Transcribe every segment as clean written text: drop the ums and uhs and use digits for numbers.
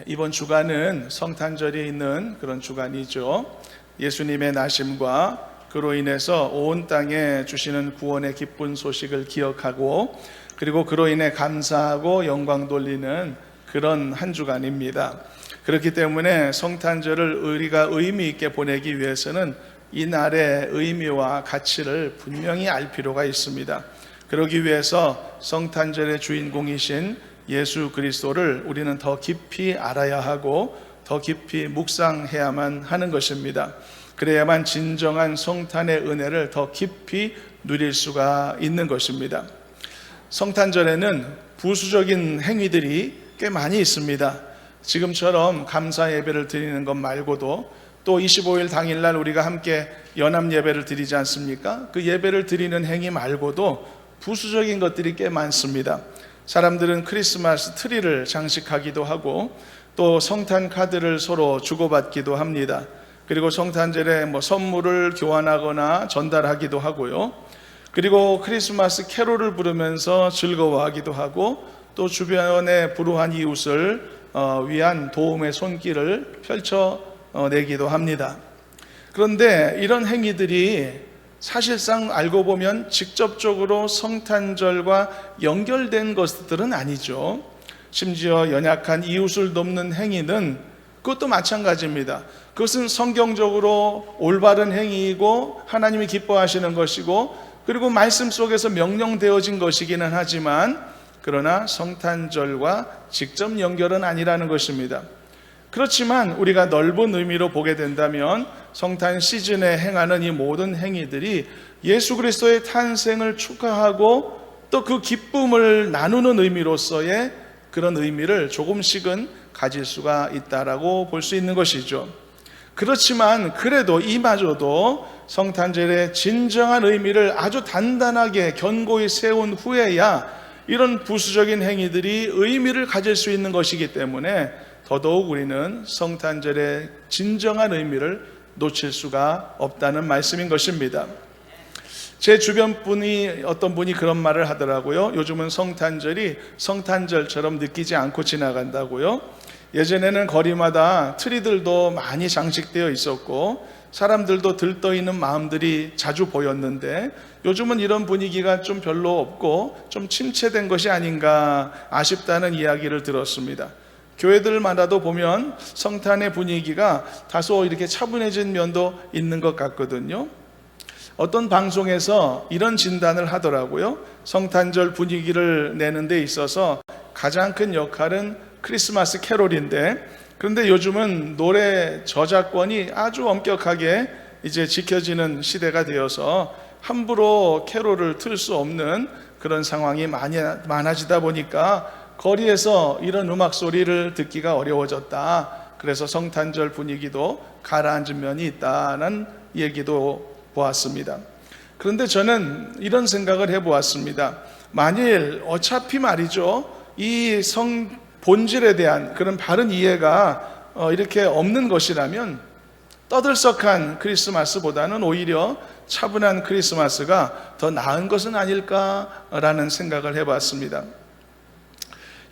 이번 주간은 성탄절이 있는 그런 주간이죠. 예수님의 나심과 그로 인해서 온 땅에 주시는 구원의 기쁜 소식을 기억하고, 그리고 그로 인해 감사하고 영광 돌리는 그런 한 주간입니다. 그렇기 때문에 성탄절을 우리가 의미 있게 보내기 위해서는 이 날의 의미와 가치를 분명히 알 필요가 있습니다. 그러기 위해서 성탄절의 주인공이신 예수 그리스도를 우리는 더 깊이 알아야 하고 더 깊이 묵상해야만 하는 것입니다. 그래야만 진정한 성탄의 은혜를 더 깊이 누릴 수가 있는 것입니다. 성탄절에는 부수적인 행위들이 꽤 많이 있습니다. 지금처럼 감사 예배를 드리는 것 말고도 또 25일 당일날 우리가 함께 연합 예배를 드리지 않습니까? 그 예배를 드리는 행위 말고도 부수적인 것들이 꽤 많습니다. 사람들은 크리스마스 트리를 장식하기도 하고 또 성탄 카드를 서로 주고받기도 합니다. 그리고 성탄절에 선물을 교환하거나 전달하기도 하고요. 그리고 크리스마스 캐롤을 부르면서 즐거워하기도 하고 또 주변의 불우한 이웃을 위한 도움의 손길을 펼쳐내기도 합니다. 그런데 이런 행위들이 사실상 알고 보면 직접적으로 성탄절과 연결된 것들은 아니죠. 심지어 연약한 이웃을 돕는 행위는 그것도 마찬가지입니다. 그것은 성경적으로 올바른 행위이고 하나님이 기뻐하시는 것이고 그리고 말씀 속에서 명령되어진 것이기는 하지만 그러나 성탄절과 직접 연결은 아니라는 것입니다. 그렇지만 우리가 넓은 의미로 보게 된다면 성탄 시즌에 행하는 이 모든 행위들이 예수 그리스도의 탄생을 축하하고 또 그 기쁨을 나누는 의미로서의 그런 의미를 조금씩은 가질 수가 있다라고 볼 수 있는 것이죠. 그렇지만 그래도 이마저도 성탄절의 진정한 의미를 아주 단단하게 견고히 세운 후에야 이런 부수적인 행위들이 의미를 가질 수 있는 것이기 때문에 더더욱 우리는 성탄절의 진정한 의미를 놓칠 수가 없다는 말씀인 것입니다. 제 주변 분이 어떤 분이 그런 말을 하더라고요. 요즘은 성탄절이 성탄절처럼 느끼지 않고 지나간다고요. 예전에는 거리마다 트리들도 많이 장식되어 있었고 사람들도 들떠있는 마음들이 자주 보였는데 요즘은 이런 분위기가 좀 별로 없고 좀 침체된 것이 아닌가 아쉽다는 이야기를 들었습니다. 교회들마다도 보면 성탄의 분위기가 다소 이렇게 차분해진 면도 있는 것 같거든요. 어떤 방송에서 이런 진단을 하더라고요. 성탄절 분위기를 내는 데 있어서 가장 큰 역할은 크리스마스 캐롤인데 그런데 요즘은 노래 저작권이 아주 엄격하게 이제 지켜지는 시대가 되어서 함부로 캐롤을 틀 수 없는 그런 상황이 많아지다 보니까 거리에서 이런 음악 소리를 듣기가 어려워졌다. 그래서 성탄절 분위기도 가라앉은 면이 있다는 얘기도 보았습니다. 그런데 저는 이런 생각을 해보았습니다. 만일 어차피 말이죠, 이 본질에 대한 그런 바른 이해가 이렇게 없는 것이라면 떠들썩한 크리스마스보다는 오히려 차분한 크리스마스가 더 나은 것은 아닐까라는 생각을 해봤습니다.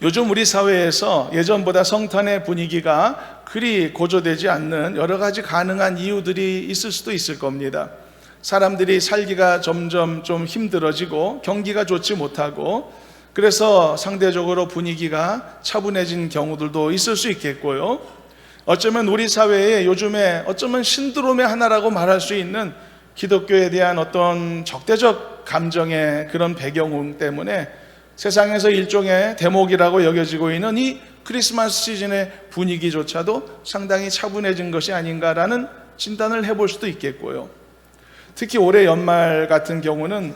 요즘 우리 사회에서 예전보다 성탄의 분위기가 그리 고조되지 않는 여러 가지 가능한 이유들이 있을 수도 있을 겁니다. 사람들이 살기가 점점 좀 힘들어지고 경기가 좋지 못하고 그래서 상대적으로 분위기가 차분해진 경우들도 있을 수 있겠고요. 어쩌면 우리 사회에 요즘에 어쩌면 신드롬의 하나라고 말할 수 있는 기독교에 대한 어떤 적대적 감정의 그런 배경 때문에 세상에서 일종의 대목이라고 여겨지고 있는 이 크리스마스 시즌의 분위기조차도 상당히 차분해진 것이 아닌가라는 진단을 해볼 수도 있겠고요. 특히 올해 연말 같은 경우는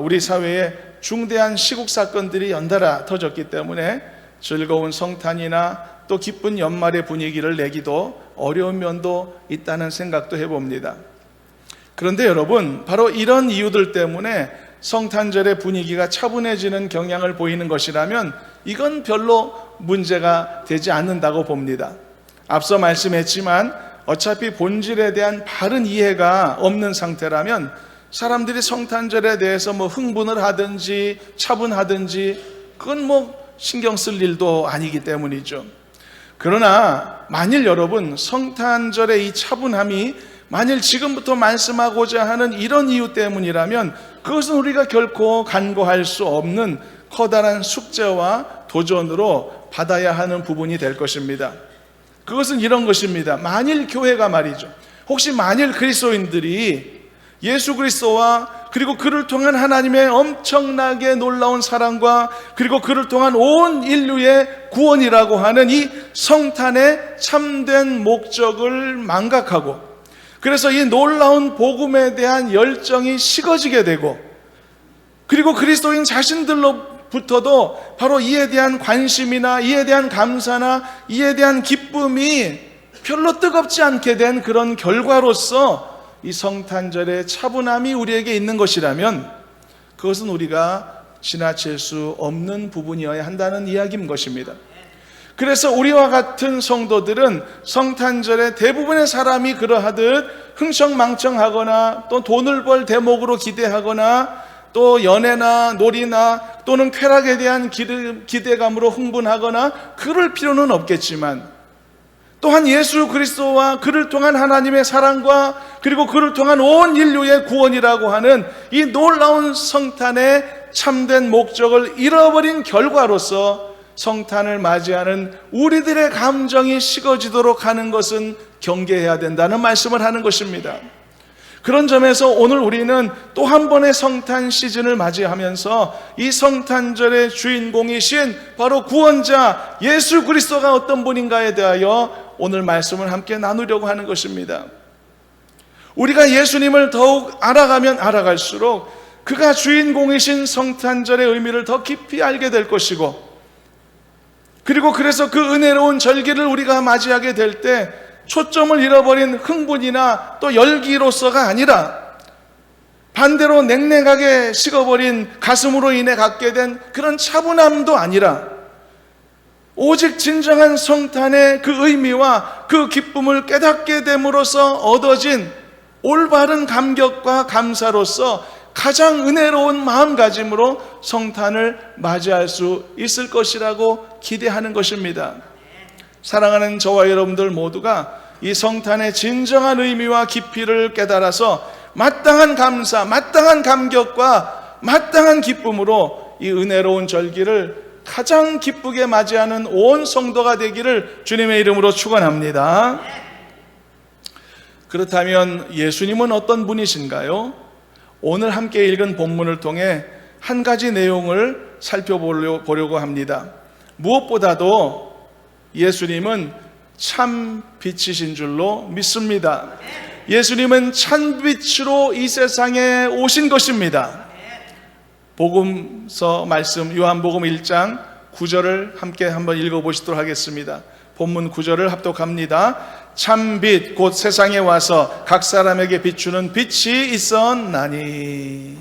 우리 사회에 중대한 시국 사건들이 연달아 터졌기 때문에 즐거운 성탄이나 또 기쁜 연말의 분위기를 내기도 어려운 면도 있다는 생각도 해봅니다. 그런데 여러분, 바로 이런 이유들 때문에 성탄절의 분위기가 차분해지는 경향을 보이는 것이라면 이건 별로 문제가 되지 않는다고 봅니다. 앞서 말씀했지만 어차피 본질에 대한 바른 이해가 없는 상태라면 사람들이 성탄절에 대해서 흥분을 하든지 차분하든지 그건 신경 쓸 일도 아니기 때문이죠. 그러나 만일 여러분 성탄절의 이 차분함이 만일 지금부터 말씀하고자 하는 이런 이유 때문이라면 그것은 우리가 결코 간과할 수 없는 커다란 숙제와 도전으로 받아야 하는 부분이 될 것입니다. 그것은 이런 것입니다. 만일 교회가 말이죠, 혹시 만일 그리스도인들이 예수 그리스도와 그리고 그를 통한 하나님의 엄청나게 놀라운 사랑과 그리고 그를 통한 온 인류의 구원이라고 하는 이 성탄의 참된 목적을 망각하고, 그래서 이 놀라운 복음에 대한 열정이 식어지게 되고, 그리고 그리스도인 자신들로부터도 바로 이에 대한 관심이나 이에 대한 감사나 이에 대한 기쁨이 별로 뜨겁지 않게 된 그런 결과로서 이 성탄절의 차분함이 우리에게 있는 것이라면 그것은 우리가 지나칠 수 없는 부분이어야 한다는 이야기인 것입니다. 그래서 우리와 같은 성도들은 성탄절에 대부분의 사람이 그러하듯 흥청망청하거나 또 돈을 벌 대목으로 기대하거나 또 연애나 놀이나 또는 쾌락에 대한 기대감으로 흥분하거나 그럴 필요는 없겠지만, 또한 예수 그리스도와 그를 통한 하나님의 사랑과 그리고 그를 통한 온 인류의 구원이라고 하는 이 놀라운 성탄의 참된 목적을 잃어버린 결과로서 성탄을 맞이하는 우리들의 감정이 식어지도록 하는 것은 경계해야 된다는 말씀을 하는 것입니다. 그런 점에서 오늘 우리는 또 한 번의 성탄 시즌을 맞이하면서 이 성탄절의 주인공이신 바로 구원자 예수 그리스도가 어떤 분인가에 대하여 오늘 말씀을 함께 나누려고 하는 것입니다. 우리가 예수님을 더욱 알아가면 알아갈수록 그가 주인공이신 성탄절의 의미를 더 깊이 알게 될 것이고, 그리고 그래서 그 은혜로운 절기를 우리가 맞이하게 될 때 초점을 잃어버린 흥분이나 또 열기로서가 아니라 반대로 냉랭하게 식어버린 가슴으로 인해 갖게 된 그런 차분함도 아니라 오직 진정한 성탄의 그 의미와 그 기쁨을 깨닫게 됨으로써 얻어진 올바른 감격과 감사로서 가장 은혜로운 마음가짐으로 성탄을 맞이할 수 있을 것이라고 기대하는 것입니다. 사랑하는 저와 여러분들 모두가 이 성탄의 진정한 의미와 깊이를 깨달아서 마땅한 감사, 마땅한 감격과 마땅한 기쁨으로 이 은혜로운 절기를 가장 기쁘게 맞이하는 온 성도가 되기를 주님의 이름으로 축원합니다. 그렇다면 예수님은 어떤 분이신가요? 오늘 함께 읽은 본문을 통해 한 가지 내용을 살펴보려고 합니다. 무엇보다도 예수님은 참 빛이신 줄로 믿습니다. 예수님은 찬빛으로 이 세상에 오신 것입니다. 복음서 말씀 요한복음 1장 9절을 함께 한번 읽어보시도록 하겠습니다. 본문 9절을 합독합니다. 참빛 곧 세상에 와서 각 사람에게 비추는 빛이 있었나니.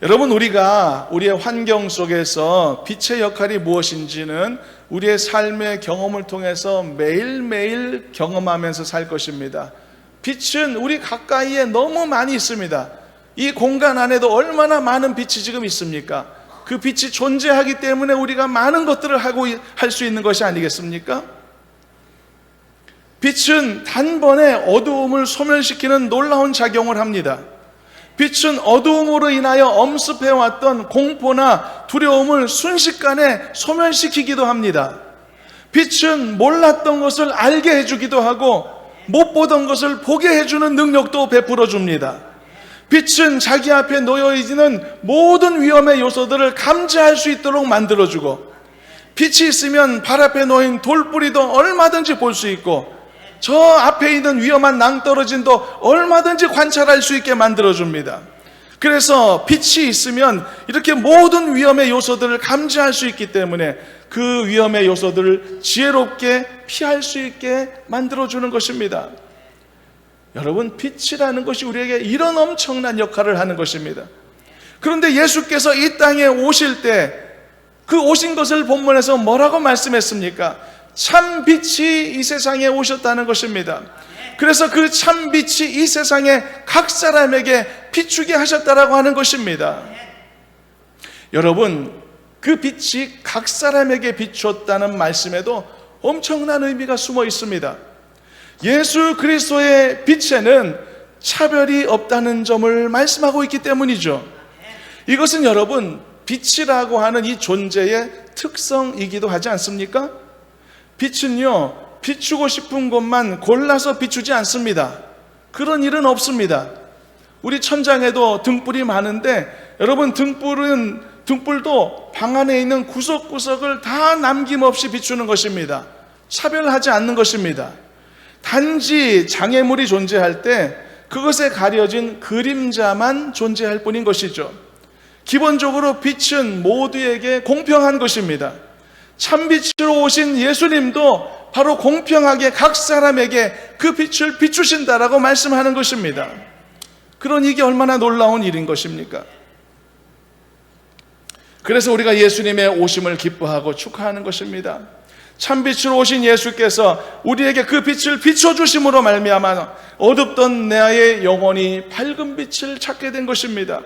여러분, 우리가 우리의 환경 속에서 빛의 역할이 무엇인지는 우리의 삶의 경험을 통해서 매일매일 경험하면서 살 것입니다. 빛은 우리 가까이에 너무 많이 있습니다. 이 공간 안에도 얼마나 많은 빛이 지금 있습니까? 그 빛이 존재하기 때문에 우리가 많은 것들을 할 수 있는 것이 아니겠습니까? 빛은 단번에 어두움을 소멸시키는 놀라운 작용을 합니다. 빛은 어두움으로 인하여 엄습해왔던 공포나 두려움을 순식간에 소멸시키기도 합니다. 빛은 몰랐던 것을 알게 해주기도 하고 못 보던 것을 보게 해주는 능력도 베풀어 줍니다. 빛은 자기 앞에 놓여있는 모든 위험의 요소들을 감지할 수 있도록 만들어주고, 빛이 있으면 발 앞에 놓인 돌뿌리도 얼마든지 볼 수 있고 저 앞에 있는 위험한 낭떠러진도 얼마든지 관찰할 수 있게 만들어줍니다. 그래서 빛이 있으면 이렇게 모든 위험의 요소들을 감지할 수 있기 때문에 그 위험의 요소들을 지혜롭게 피할 수 있게 만들어주는 것입니다. 여러분, 빛이라는 것이 우리에게 이런 엄청난 역할을 하는 것입니다. 그런데 예수께서 이 땅에 오실 때 그 오신 것을 본문에서 뭐라고 말씀했습니까? 참빛이 이 세상에 오셨다는 것입니다. 그래서 그 참빛이 이 세상에 각 사람에게 비추게 하셨다라고 하는 것입니다. 여러분, 그 빛이 각 사람에게 비추었다는 말씀에도 엄청난 의미가 숨어 있습니다. 예수 그리스도의 빛에는 차별이 없다는 점을 말씀하고 있기 때문이죠. 이것은 여러분, 빛이라고 하는 이 존재의 특성이기도 하지 않습니까? 빛은요, 비추고 싶은 곳만 골라서 비추지 않습니다. 그런 일은 없습니다. 우리 천장에도 등불이 많은데 여러분, 등불도 방 안에 있는 구석구석을 다 남김없이 비추는 것입니다. 차별하지 않는 것입니다. 단지 장애물이 존재할 때 그것에 가려진 그림자만 존재할 뿐인 것이죠. 기본적으로 빛은 모두에게 공평한 것입니다. 참빛으로 오신 예수님도 바로 공평하게 각 사람에게 그 빛을 비추신다라고 말씀하는 것입니다. 그러니 이게 얼마나 놀라운 일인 것입니까? 그래서 우리가 예수님의 오심을 기뻐하고 축하하는 것입니다. 참빛으로 오신 예수께서 우리에게 그 빛을 비춰주심으로 말미암아 어둡던 내 영혼이 밝은 빛을 찾게 된 것입니다.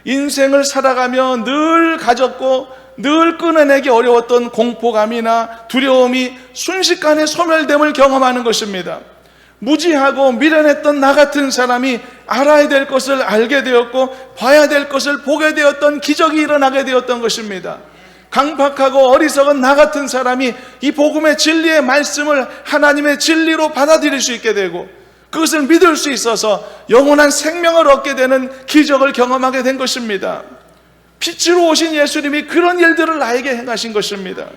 인생을 살아가며 늘 가졌고 늘 끊어내기 어려웠던 공포감이나 두려움이 순식간에 소멸됨을 경험하는 것입니다. 무지하고 미련했던 나 같은 사람이 알아야 될 것을 알게 되었고 봐야 될 것을 보게 되었던 기적이 일어나게 되었던 것입니다. 강팍하고 어리석은 나 같은 사람이 이 복음의 진리의 말씀을 하나님의 진리로 받아들일 수 있게 되고 그것을 믿을 수 있어서 영원한 생명을 얻게 되는 기적을 경험하게 된 것입니다. 빛으로 오신 예수님이 그런 일들을 나에게 행하신 것입니다.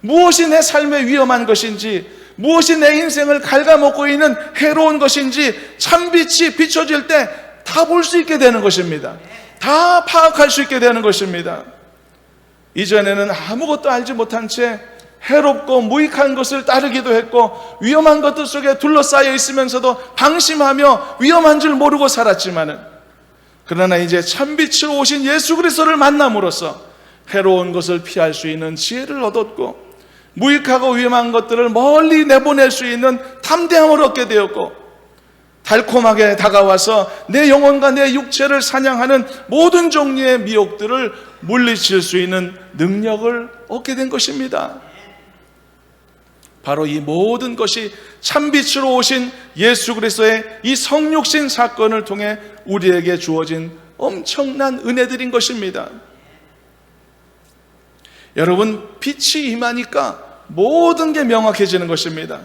무엇이 내 삶에 위험한 것인지, 무엇이 내 인생을 갉아먹고 있는 해로운 것인지 참빛이 비춰질 때 다 볼 수 있게 되는 것입니다. 다 파악할 수 있게 되는 것입니다. 이전에는 아무것도 알지 못한 채 해롭고 무익한 것을 따르기도 했고 위험한 것들 속에 둘러싸여 있으면서도 방심하며 위험한 줄 모르고 살았지만은, 그러나 이제 참빛으로 오신 예수 그리스도를 만남으로써 해로운 것을 피할 수 있는 지혜를 얻었고 무익하고 위험한 것들을 멀리 내보낼 수 있는 담대함을 얻게 되었고 달콤하게 다가와서 내 영혼과 내 육체를 사냥하는 모든 종류의 미혹들을 물리칠 수 있는 능력을 얻게 된 것입니다. 바로 이 모든 것이 참빛으로 오신 예수 그리스도의 이 성육신 사건을 통해 우리에게 주어진 엄청난 은혜들인 것입니다. 여러분, 빛이 임하니까 모든 게 명확해지는 것입니다.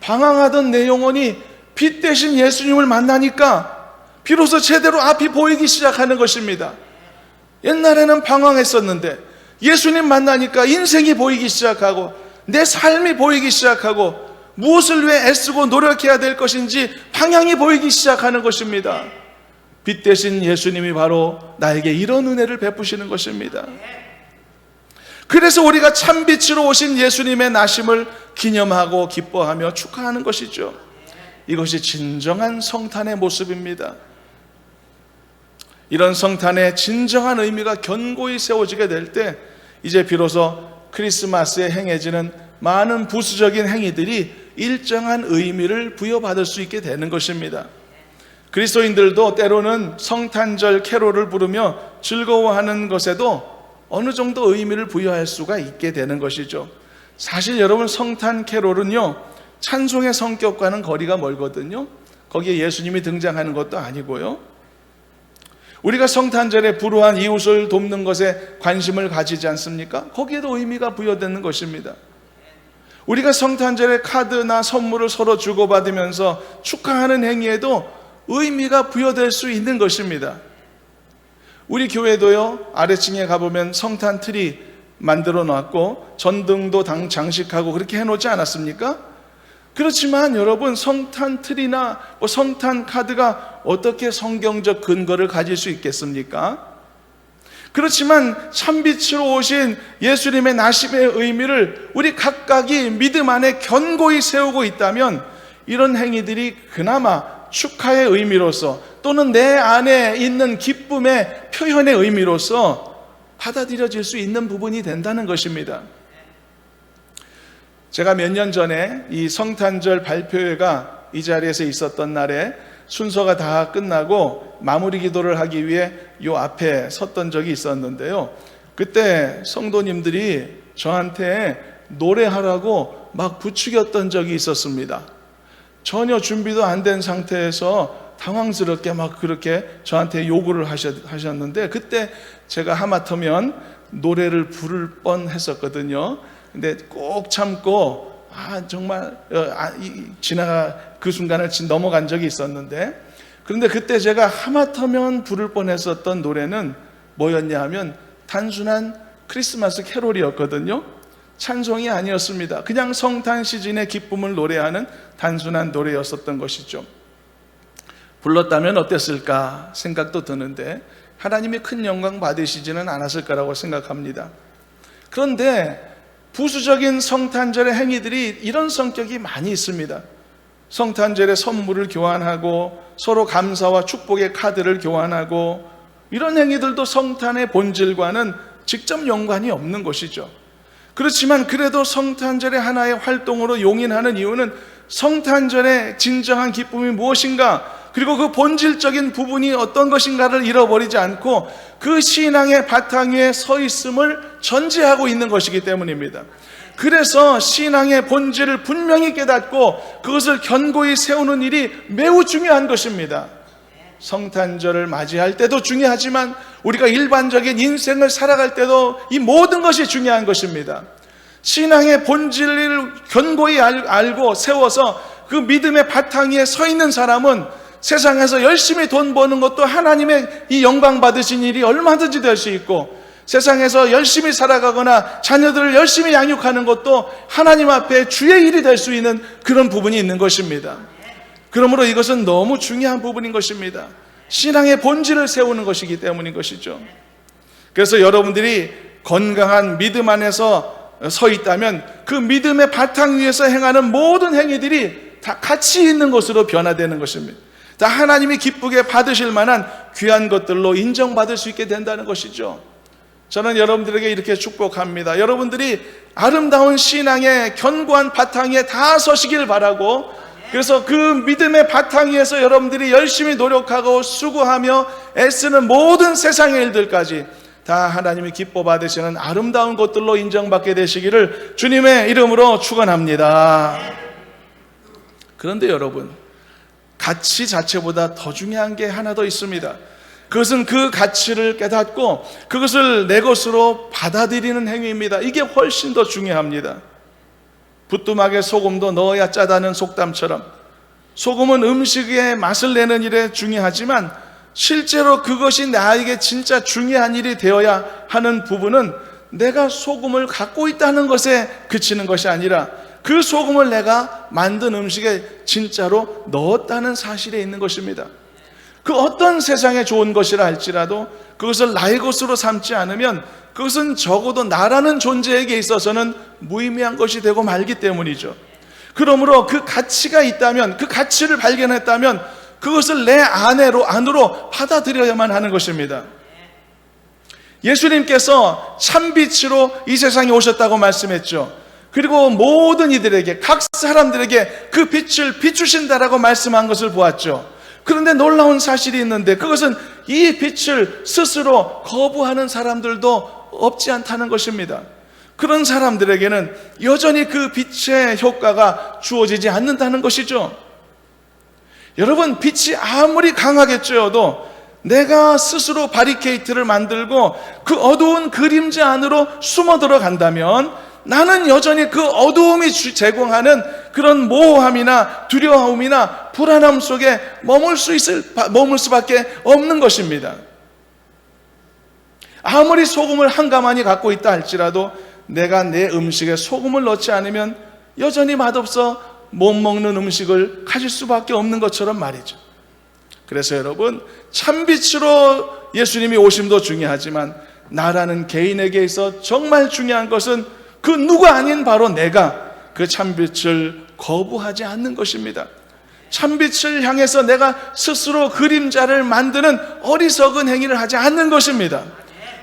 방황하던 내 영혼이 빛 대신 예수님을 만나니까 비로소 제대로 앞이 보이기 시작하는 것입니다. 옛날에는 방황했었는데 예수님 만나니까 인생이 보이기 시작하고 내 삶이 보이기 시작하고 무엇을 위해 애쓰고 노력해야 될 것인지 방향이 보이기 시작하는 것입니다. 빛 대신 예수님이 바로 나에게 이런 은혜를 베푸시는 것입니다. 그래서 우리가 참빛으로 오신 예수님의 나심을 기념하고 기뻐하며 축하하는 것이죠. 이것이 진정한 성탄의 모습입니다. 이런 성탄의 진정한 의미가 견고히 세워지게 될 때 이제 비로소 크리스마스에 행해지는 많은 부수적인 행위들이 일정한 의미를 부여받을 수 있게 되는 것입니다. 그리스도인들도 때로는 성탄절 캐롤을 부르며 즐거워하는 것에도 어느 정도 의미를 부여할 수가 있게 되는 것이죠. 사실 여러분, 성탄 캐롤은요, 찬송의 성격과는 거리가 멀거든요. 거기에 예수님이 등장하는 것도 아니고요. 우리가 성탄절에 불우한 이웃을 돕는 것에 관심을 가지지 않습니까? 거기에도 의미가 부여되는 것입니다. 우리가 성탄절에 카드나 선물을 서로 주고받으면서 축하하는 행위에도 의미가 부여될 수 있는 것입니다. 우리 교회도요, 아래층에 가보면 성탄 트리 만들어 놨고 전등도 장식하고 그렇게 해놓지 않았습니까? 그렇지만 여러분, 성탄 트리나 성탄 카드가 어떻게 성경적 근거를 가질 수 있겠습니까? 그렇지만 참빛으로 오신 예수님의 나심의 의미를 우리 각각이 믿음 안에 견고히 세우고 있다면 이런 행위들이 그나마 축하의 의미로서 또는 내 안에 있는 기쁨의 표현의 의미로서 받아들여질 수 있는 부분이 된다는 것입니다. 제가 몇 년 전에 이 성탄절 발표회가 이 자리에서 있었던 날에 순서가 다 끝나고 마무리 기도를 하기 위해 요 앞에 섰던 적이 있었는데요. 그때 성도님들이 저한테 노래하라고 막 부추겼던 적이 있었습니다. 전혀 준비도 안 된 상태에서 당황스럽게 막 그렇게 저한테 요구를 하셨는데, 그때 제가 하마터면 노래를 부를 뻔했었거든요. 근데 꼭 참고 정말 지나가 그 순간을 넘어간 적이 있었는데, 그런데 그때 제가 하마터면 부를 뻔했었던 노래는 뭐였냐 하면 단순한 크리스마스 캐롤이었거든요. 찬송이 아니었습니다. 그냥 성탄 시즌의 기쁨을 노래하는 단순한 노래였었던 것이죠. 불렀다면 어땠을까 생각도 드는데 하나님이 큰 영광 받으시지는 않았을 거라고 생각합니다. 그런데 부수적인 성탄절의 행위들이 이런 성격이 많이 있습니다. 성탄절에 선물을 교환하고 서로 감사와 축복의 카드를 교환하고, 이런 행위들도 성탄의 본질과는 직접 연관이 없는 것이죠. 그렇지만 그래도 성탄절의 하나의 활동으로 용인하는 이유는 성탄절의 진정한 기쁨이 무엇인가, 그리고 그 본질적인 부분이 어떤 것인가를 잃어버리지 않고 그 신앙의 바탕 위에 서 있음을 전제하고 있는 것이기 때문입니다. 그래서 신앙의 본질을 분명히 깨닫고 그것을 견고히 세우는 일이 매우 중요한 것입니다. 성탄절을 맞이할 때도 중요하지만 우리가 일반적인 인생을 살아갈 때도 이 모든 것이 중요한 것입니다. 신앙의 본질을 견고히 알고 세워서 그 믿음의 바탕 위에 서 있는 사람은 세상에서 열심히 돈 버는 것도 하나님의 이 영광 받으신 일이 얼마든지 될 수 있고, 세상에서 열심히 살아가거나 자녀들을 열심히 양육하는 것도 하나님 앞에 주의 일이 될 수 있는 그런 부분이 있는 것입니다. 그러므로 이것은 너무 중요한 부분인 것입니다. 신앙의 본질을 세우는 것이기 때문인 것이죠. 그래서 여러분들이 건강한 믿음 안에서 서 있다면 그 믿음의 바탕 위에서 행하는 모든 행위들이 다 가치 있는 것으로 변화되는 것입니다. 다 하나님이 기쁘게 받으실 만한 귀한 것들로 인정받을 수 있게 된다는 것이죠. 저는 여러분들에게 이렇게 축복합니다. 여러분들이 아름다운 신앙의 견고한 바탕 위에 다 서시길 바라고, 그래서 그 믿음의 바탕 위에서 여러분들이 열심히 노력하고 수고하며 애쓰는 모든 세상의 일들까지 다 하나님이 기뻐 받으시는 아름다운 것들로 인정받게 되시기를 주님의 이름으로 축원합니다. 그런데 여러분, 가치 자체보다 더 중요한 게 하나 더 있습니다. 그것은 그 가치를 깨닫고 그것을 내 것으로 받아들이는 행위입니다. 이게 훨씬 더 중요합니다. 부뚜막에 소금도 넣어야 짜다는 속담처럼 소금은 음식의 맛을 내는 일에 중요하지만 실제로 그것이 나에게 진짜 중요한 일이 되어야 하는 부분은 내가 소금을 갖고 있다는 것에 그치는 것이 아니라 그 소금을 내가 만든 음식에 진짜로 넣었다는 사실에 있는 것입니다. 그 어떤 세상에 좋은 것이라 할지라도 그것을 나의 것으로 삼지 않으면 그것은 적어도 나라는 존재에게 있어서는 무의미한 것이 되고 말기 때문이죠. 그러므로 그 가치가 있다면, 그 가치를 발견했다면 그것을 내 안으로 받아들여야만 하는 것입니다. 예수님께서 참빛으로 이 세상에 오셨다고 말씀했죠. 그리고 모든 이들에게, 각 사람들에게 그 빛을 비추신다라고 말씀한 것을 보았죠. 그런데 놀라운 사실이 있는데 그것은 이 빛을 스스로 거부하는 사람들도 없지 않다는 것입니다. 그런 사람들에게는 여전히 그 빛의 효과가 주어지지 않는다는 것이죠. 여러분, 빛이 아무리 강하게 쬐어도 내가 스스로 바리케이트를 만들고 그 어두운 그림자 안으로 숨어 들어간다면 나는 여전히 그 어두움이 제공하는 그런 모호함이나 두려움이나 불안함 속에 머물 수밖에 없는 것입니다. 아무리 소금을 한가마니 갖고 있다 할지라도 내가 내 음식에 소금을 넣지 않으면 여전히 맛없어 못 먹는 음식을 가질 수밖에 없는 것처럼 말이죠. 그래서 여러분, 참빛으로 예수님이 오심도 중요하지만 나라는 개인에게 있어 정말 중요한 것은 그 누구 아닌 바로 내가 그 참빛을 거부하지 않는 것입니다. 참빛을 향해서 내가 스스로 그림자를 만드는 어리석은 행위를 하지 않는 것입니다.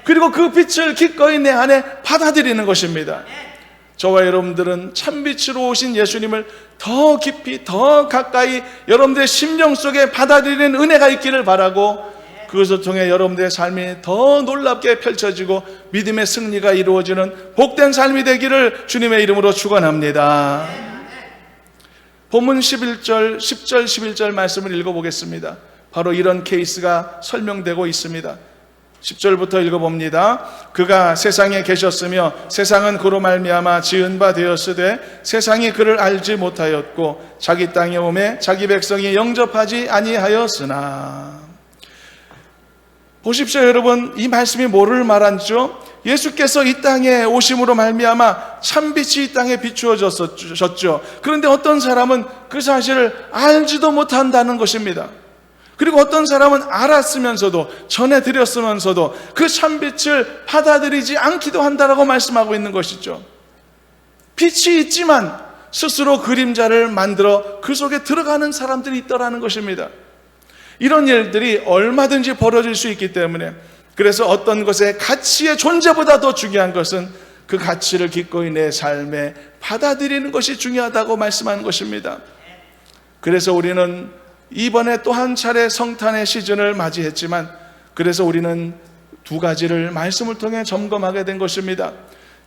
그리고 그 빛을 기꺼이 내 안에 받아들이는 것입니다. 저와 여러분들은 참빛으로 오신 예수님을 더 깊이, 더 가까이 여러분들의 심령 속에 받아들이는 은혜가 있기를 바라고, 그것을 통해 여러분들의 삶이 더 놀랍게 펼쳐지고 믿음의 승리가 이루어지는 복된 삶이 되기를 주님의 이름으로 축원합니다. 본문 11절, 10절, 11절 말씀을 읽어보겠습니다. 바로 이런 케이스가 설명되고 있습니다. 10절부터 읽어봅니다. 그가 세상에 계셨으며 세상은 그로 말미암아 지은 바 되었으되 세상이 그를 알지 못하였고 자기 땅에 오매 자기 백성이 영접하지 아니하였으나. 보십시오 여러분, 이 말씀이 뭐를 말하죠? 예수께서 이 땅에 오심으로 말미암아 참빛이 이 땅에 비추어졌죠. 그런데 어떤 사람은 그 사실을 알지도 못한다는 것입니다. 그리고 어떤 사람은 알았으면서도, 전해드렸으면서도 그 참빛을 받아들이지 않기도 한다라고 말씀하고 있는 것이죠. 빛이 있지만 스스로 그림자를 만들어 그 속에 들어가는 사람들이 있더라는 것입니다. 이런 일들이 얼마든지 벌어질 수 있기 때문에, 그래서 어떤 것의 가치의 존재보다 더 중요한 것은 그 가치를 기꺼이 내 삶에 받아들이는 것이 중요하다고 말씀하는 것입니다. 그래서 우리는 이번에 또 한 차례 성탄의 시즌을 맞이했지만, 그래서 우리는 두 가지를 말씀을 통해 점검하게 된 것입니다.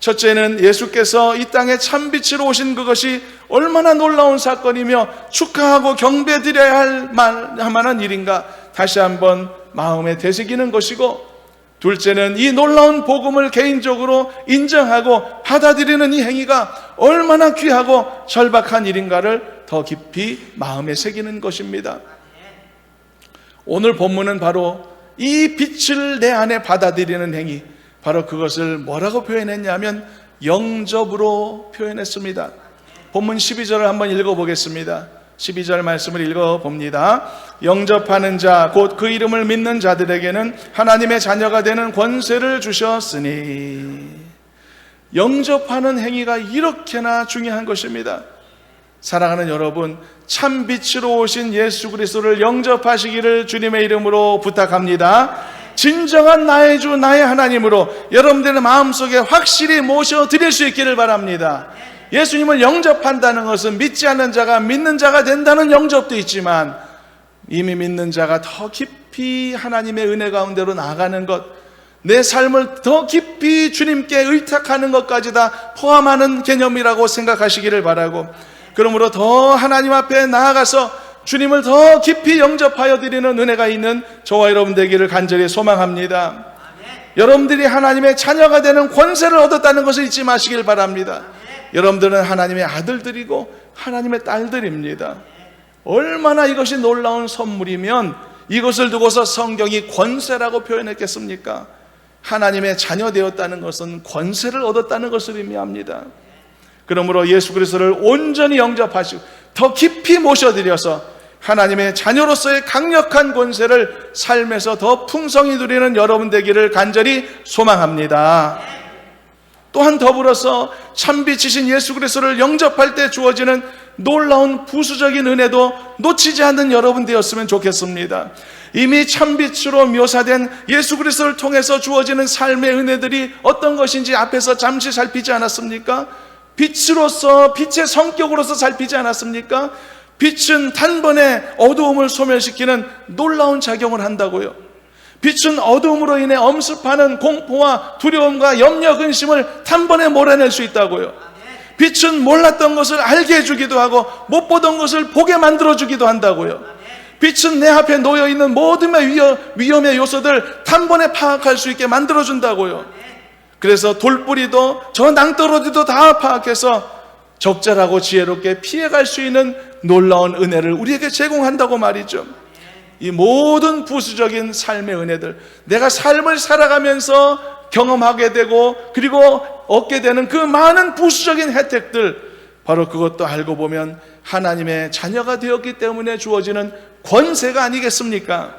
첫째는 예수께서 이 땅에 참빛으로 오신 그것이 얼마나 놀라운 사건이며 축하하고 경배드려야 할 만한 일인가 다시 한번 마음에 되새기는 것이고, 둘째는 이 놀라운 복음을 개인적으로 인정하고 받아들이는 이 행위가 얼마나 귀하고 절박한 일인가를 더 깊이 마음에 새기는 것입니다. 오늘 본문은 바로 이 빛을 내 안에 받아들이는 행위, 바로 그것을 뭐라고 표현했냐면 영접으로 표현했습니다. 본문 12절을 한번 읽어보겠습니다. 12절 말씀을 읽어봅니다. 영접하는 자, 곧 그 이름을 믿는 자들에게는 하나님의 자녀가 되는 권세를 주셨으니. 영접하는 행위가 이렇게나 중요한 것입니다. 사랑하는 여러분, 참빛으로 오신 예수 그리스도를 영접하시기를 주님의 이름으로 부탁합니다. 진정한 나의 주, 나의 하나님으로 여러분들의 마음속에 확실히 모셔드릴 수 있기를 바랍니다. 예수님을 영접한다는 것은 믿지 않는 자가 믿는 자가 된다는 영접도 있지만, 이미 믿는 자가 더 깊이 하나님의 은혜 가운데로 나아가는 것, 내 삶을 더 깊이 주님께 의탁하는 것까지 다 포함하는 개념이라고 생각하시기를 바라고, 그러므로 더 하나님 앞에 나아가서 주님을 더 깊이 영접하여 드리는 은혜가 있는 저와 여러분 되기를 간절히 소망합니다. 여러분들이 하나님의 자녀가 되는 권세를 얻었다는 것을 잊지 마시길 바랍니다. 여러분들은 하나님의 아들들이고 하나님의 딸들입니다. 얼마나 이것이 놀라운 선물이면 이것을 두고서 성경이 권세라고 표현했겠습니까? 하나님의 자녀 되었다는 것은 권세를 얻었다는 것을 의미합니다. 그러므로 예수 그리스도를 온전히 영접하시고 더 깊이 모셔드려서 하나님의 자녀로서의 강력한 권세를 삶에서 더 풍성히 누리는 여러분 되기를 간절히 소망합니다. 또한 더불어서 참빛이신 예수 그리스도를 영접할 때 주어지는 놀라운 부수적인 은혜도 놓치지 않는 여러분 되었으면 좋겠습니다. 이미 참빛으로 묘사된 예수 그리스도를 통해서 주어지는 삶의 은혜들이 어떤 것인지 앞에서 잠시 살피지 않았습니까? 빛으로서, 빛의 성격으로서 살피지 않았습니까? 빛은 단번에 어두움을 소멸시키는 놀라운 작용을 한다고요. 빛은 어두움으로 인해 엄습하는 공포와 두려움과 염려, 근심을 단번에 몰아낼 수 있다고요. 빛은 몰랐던 것을 알게 해주기도 하고 못 보던 것을 보게 만들어주기도 한다고요. 빛은 내 앞에 놓여있는 모든 위험의 요소들 단번에 파악할 수 있게 만들어준다고요. 그래서 돌뿌리도 저 낭떠러지도 다 파악해서 적절하고 지혜롭게 피해갈 수 있는 놀라운 은혜를 우리에게 제공한다고 말이죠. 이 모든 부수적인 삶의 은혜들, 내가 삶을 살아가면서 경험하게 되고 그리고 얻게 되는 그 많은 부수적인 혜택들, 바로 그것도 알고 보면 하나님의 자녀가 되었기 때문에 주어지는 권세가 아니겠습니까?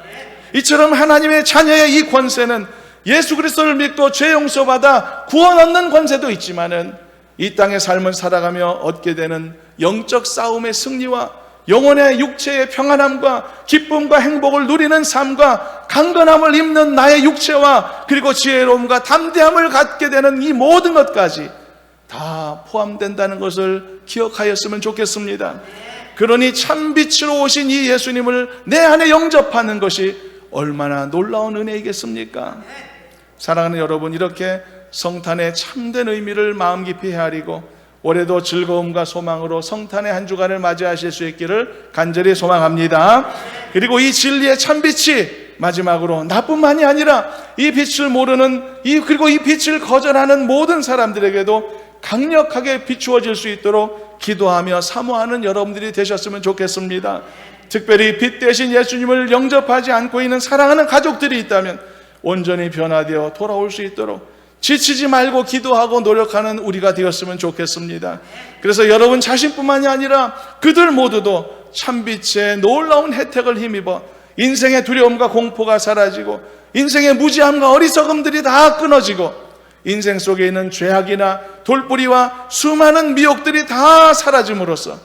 이처럼 하나님의 자녀의 이 권세는 예수 그리스도를 믿고 죄 용서받아 구원 얻는 권세도 있지만은 이 땅의 삶을 살아가며 얻게 되는 영적 싸움의 승리와 영혼의 육체의 평안함과 기쁨과 행복을 누리는 삶과 강건함을 입는 나의 육체와 그리고 지혜로움과 담대함을 갖게 되는 이 모든 것까지 다 포함된다는 것을 기억하였으면 좋겠습니다. 그러니 참빛으로 오신 이 예수님을 내 안에 영접하는 것이 얼마나 놀라운 은혜이겠습니까? 사랑하는 여러분, 이렇게 성탄의 참된 의미를 마음 깊이 헤아리고 올해도 즐거움과 소망으로 성탄의 한 주간을 맞이하실 수 있기를 간절히 소망합니다. 그리고 이 진리의 참빛이 마지막으로 나뿐만이 아니라 이 빛을 모르는 그리고 이 빛을 거절하는 모든 사람들에게도 강력하게 비추어질 수 있도록 기도하며 사모하는 여러분들이 되셨으면 좋겠습니다. 특별히 빛 대신 예수님을 영접하지 않고 있는 사랑하는 가족들이 있다면 온전히 변화되어 돌아올 수 있도록 지치지 말고 기도하고 노력하는 우리가 되었으면 좋겠습니다. 그래서 여러분 자신뿐만이 아니라 그들 모두도 참빛의 놀라운 혜택을 힘입어 인생의 두려움과 공포가 사라지고 인생의 무지함과 어리석음들이 다 끊어지고 인생 속에 있는 죄악이나 돌뿌리와 수많은 미혹들이 다 사라짐으로써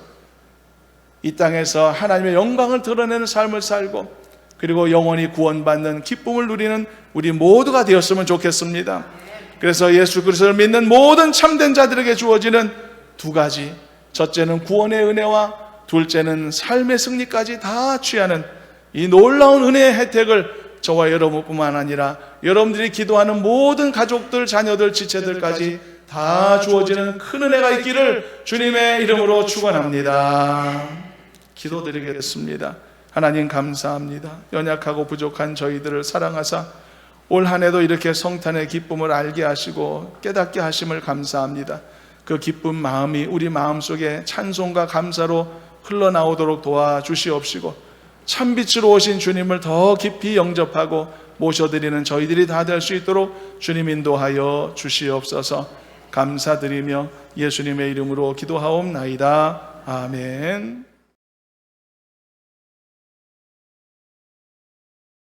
이 땅에서 하나님의 영광을 드러내는 삶을 살고 그리고 영원히 구원받는 기쁨을 누리는 우리 모두가 되었으면 좋겠습니다. 그래서 예수 그리스도를 믿는 모든 참된 자들에게 주어지는 두 가지, 첫째는 구원의 은혜와 둘째는 삶의 승리까지 다 취하는 이 놀라운 은혜의 혜택을 저와 여러분뿐만 아니라 여러분들이 기도하는 모든 가족들, 자녀들, 지체들까지 다 주어지는 큰 은혜가 있기를 주님의 이름으로 축원합니다. 기도드리겠습니다. 하나님 감사합니다. 연약하고 부족한 저희들을 사랑하사 올 한 해도 이렇게 성탄의 기쁨을 알게 하시고 깨닫게 하심을 감사합니다. 그 기쁜 마음이 우리 마음속에 찬송과 감사로 흘러나오도록 도와주시옵시고 참빛으로 오신 주님을 더 깊이 영접하고 모셔드리는 저희들이 다 될 수 있도록 주님 인도하여 주시옵소서. 감사드리며 예수님의 이름으로 기도하옵나이다. 아멘.